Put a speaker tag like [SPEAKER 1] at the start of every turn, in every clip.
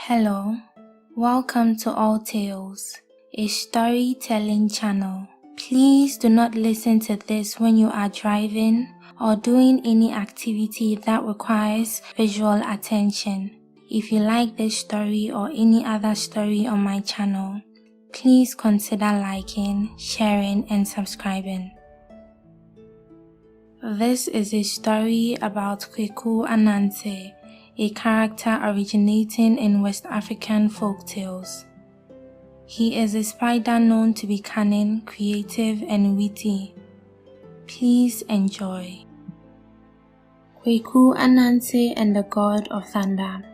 [SPEAKER 1] Hello, welcome to All Tales, a storytelling channel. Please do not listen to this when you are driving or doing any activity that requires visual attention. If you like this story or any other story on my channel, please consider liking, sharing, and subscribing. This is a story about Kweku Ananse, a character originating in West African folktales. He is a spider known to be cunning, creative, and witty. Please enjoy. Kweku Ananse and the God of Thunder.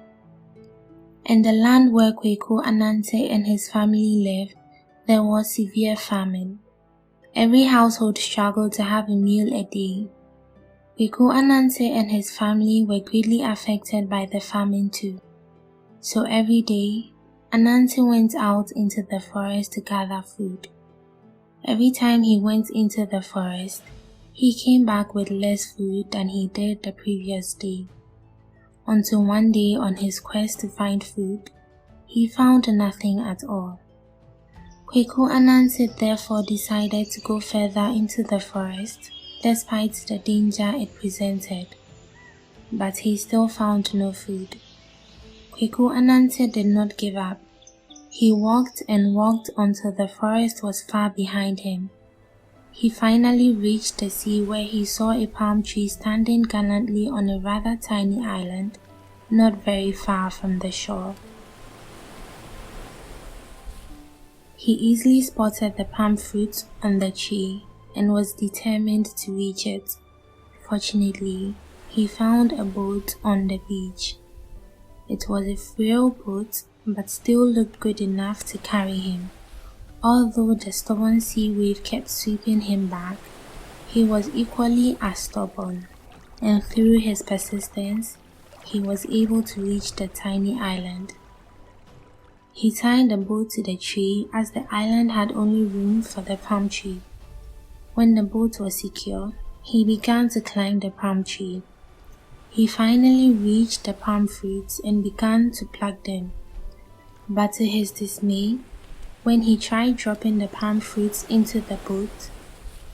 [SPEAKER 1] In the land where Kweku Ananse and his family lived, there was severe famine. Every household struggled to have a meal a day. Kweku Ananse and his family were greatly affected by the famine too. So every day, Ananse went out into the forest to gather food. Every time he went into the forest, he came back with less food than he did the previous day. Until one day on his quest to find food, he found nothing at all. Kweku Ananse therefore decided to go further into the forest despite the danger it presented, but he still found no food. Kweku Ananse did not give up. He walked and walked until the forest was far behind him. He finally reached the sea where he saw a palm tree standing gallantly on a rather tiny island, not very far from the shore. He easily spotted the palm fruit on the tree and was determined to reach it. Fortunately, he found a boat on the beach. It was a frail boat, but still looked good enough to carry him. Although the stubborn sea wave kept sweeping him back, he was equally as stubborn, and through his persistence, he was able to reach the tiny island. He tied the boat to the tree as the island had only room for the palm tree. When the boat was secure, he began to climb the palm tree. He finally reached the palm fruits and began to pluck them. But to his dismay, when he tried dropping the palm fruits into the boat,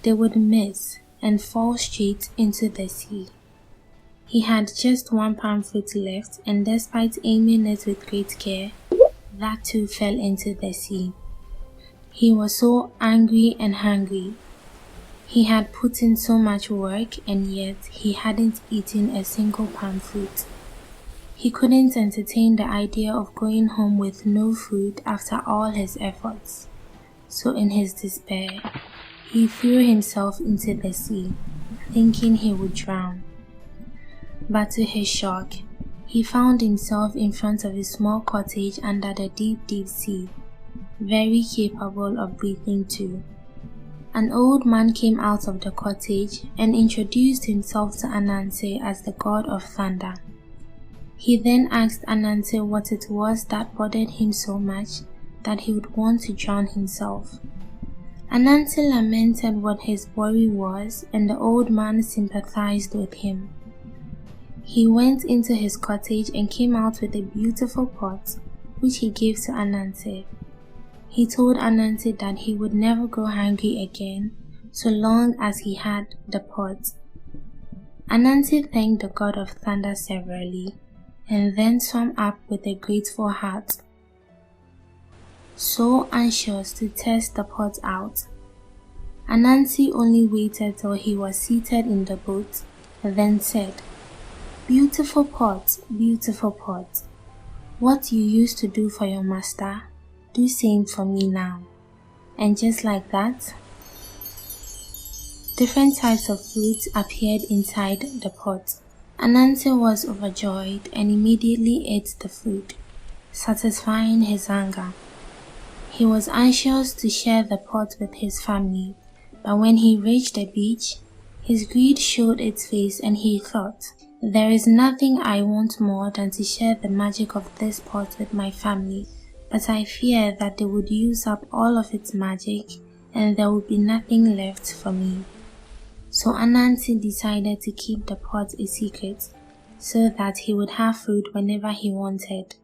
[SPEAKER 1] they would miss and fall straight into the sea. He had just one palm fruit left, and despite aiming it with great care, that too fell into the sea. He was so angry and hungry. He had put in so much work, and yet he hadn't eaten a single palm fruit. He couldn't entertain the idea of going home with no food after all his efforts. So in his despair, he threw himself into the sea, thinking he would drown. But to his shock, he found himself in front of a small cottage under the deep, deep sea, very capable of breathing too. An old man came out of the cottage and introduced himself to Ananse as the God of Thunder. He then asked Ananse what it was that bothered him so much that he would want to drown himself. Ananse lamented what his worry was, and the old man sympathized with him. He went into his cottage and came out with a beautiful pot, which he gave to Ananse. He told Ananse that he would never go hungry again so long as he had the pot. Ananse thanked the God of Thunder severally and then swam up with a grateful heart, so anxious to test the pot out. Ananse only waited till he was seated in the boat, then said, beautiful pot, what you used to do for your master, do same for me now." And just like that, different types of fruits appeared inside the pot. Ananse was overjoyed and immediately ate the food, satisfying his hunger. He was anxious to share the pot with his family, but when he reached the beach, his greed showed its face and he thought, "There is nothing I want more than to share the magic of this pot with my family. But I fear that they would use up all of its magic and there would be nothing left for me." So Ananse decided to keep the pot a secret so that he would have food whenever he wanted,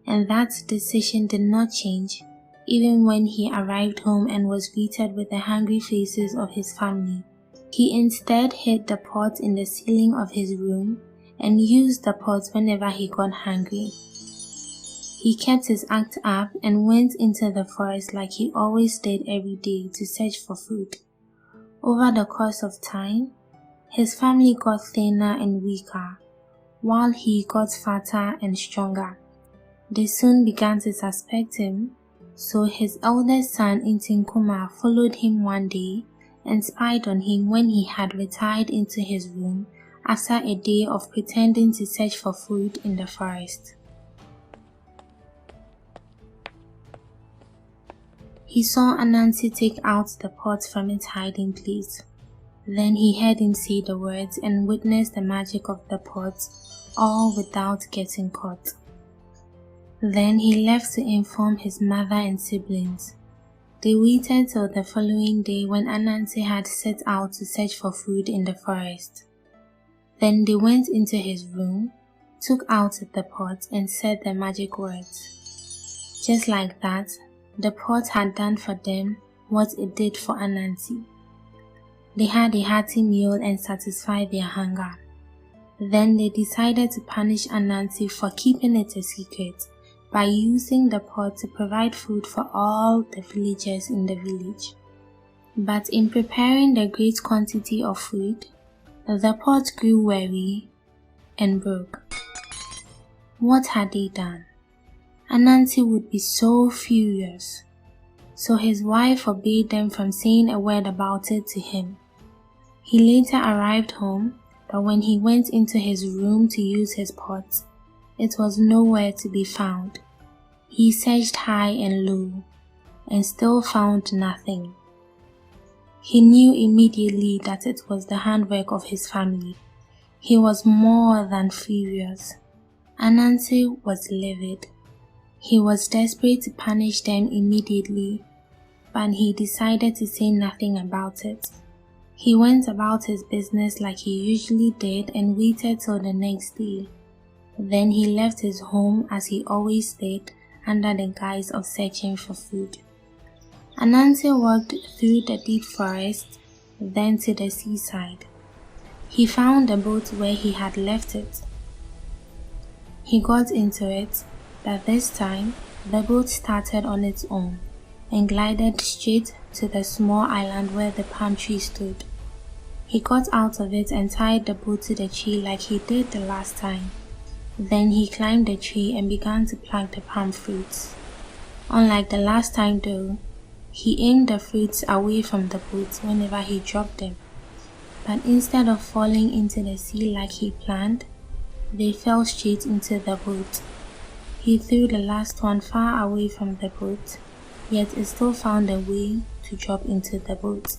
[SPEAKER 1] and that decision did not change even when he arrived home and was greeted with the hungry faces of his family. He instead hid the pot in the ceiling of his room and used the pot whenever he got hungry. He kept his act up and went into the forest like he always did every day to search for food. Over the course of time, his family got thinner and weaker, while he got fatter and stronger. They soon began to suspect him, so his eldest son Ntinkuma followed him one day and spied on him when he had retired into his room after a day of pretending to search for food in the forest. He saw Ananse take out the pot from its hiding place. Then he heard him say the words and witnessed the magic of the pot, all without getting caught. Then he left to inform his mother and siblings. They waited till the following day when Ananse had set out to search for food in the forest. Then they went into his room, took out the pot and said the magic words. Just like that, the pot had done for them what it did for Ananse. They had a hearty meal and satisfied their hunger. Then they decided to punish Ananse for keeping it a secret by using the pot to provide food for all the villagers in the village. But in preparing the great quantity of food, the pot grew weary and broke. What had they done? Ananse would be so furious, so his wife forbade them from saying a word about it to him. He later arrived home, but when he went into his room to use his pot, it was nowhere to be found. He searched high and low, and still found nothing. He knew immediately that it was the handwork of his family. He was more than furious. Ananse was livid. He was desperate to punish them immediately, but he decided to say nothing about it. He went about his business like he usually did and waited till the next day. Then he left his home as he always did, under the guise of searching for food. Ananse walked through the deep forest, then to the seaside. He found the boat where he had left it. He got into it, but this time the boat started on its own and glided straight to the small island where the palm tree stood. He got out of it and tied the boat to the tree like he did the last time. Then he climbed the tree and began to pluck the palm fruits. Unlike the last time though, he aimed the fruits away from the boat whenever he dropped them. But instead of falling into the sea like he planned, they fell straight into the boat. He threw the last one far away from the boat, yet it still found a way to drop into the boat.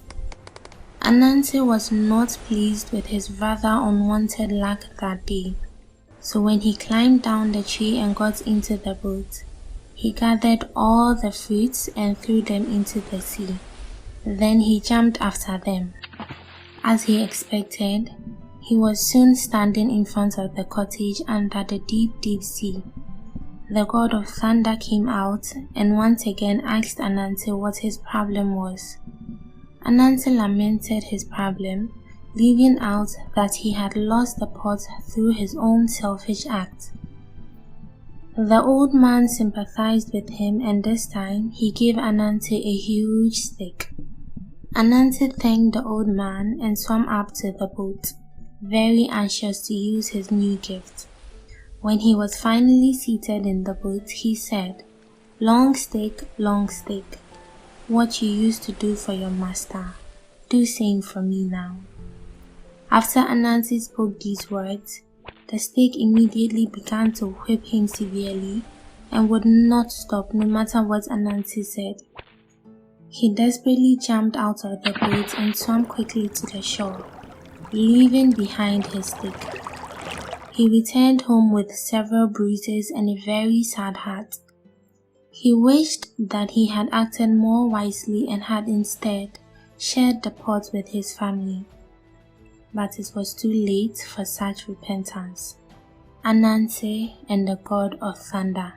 [SPEAKER 1] Ananse was not pleased with his rather unwanted luck that day, so when he climbed down the tree and got into the boat, he gathered all the fruits and threw them into the sea. Then he jumped after them. As he expected, he was soon standing in front of the cottage under the deep, deep sea. The god of thunder came out and once again asked Ananse what his problem was. Ananse lamented his problem, leaving out that he had lost the pot through his own selfish act. The old man sympathized with him and this time he gave Ananse a huge stick. Ananse thanked the old man and swam up to the boat, very anxious to use his new gift. When he was finally seated in the boat, he said, long stick, what you used to do for your master, do same for me now." After Ananse spoke these words, the stick immediately began to whip him severely and would not stop no matter what Ananse said. He desperately jumped out of the boat and swam quickly to the shore, leaving behind his stick. He returned home with several bruises and a very sad heart. He wished that he had acted more wisely and had instead shared the pot with his family. But it was too late for such repentance. Ananse and the god of thunder.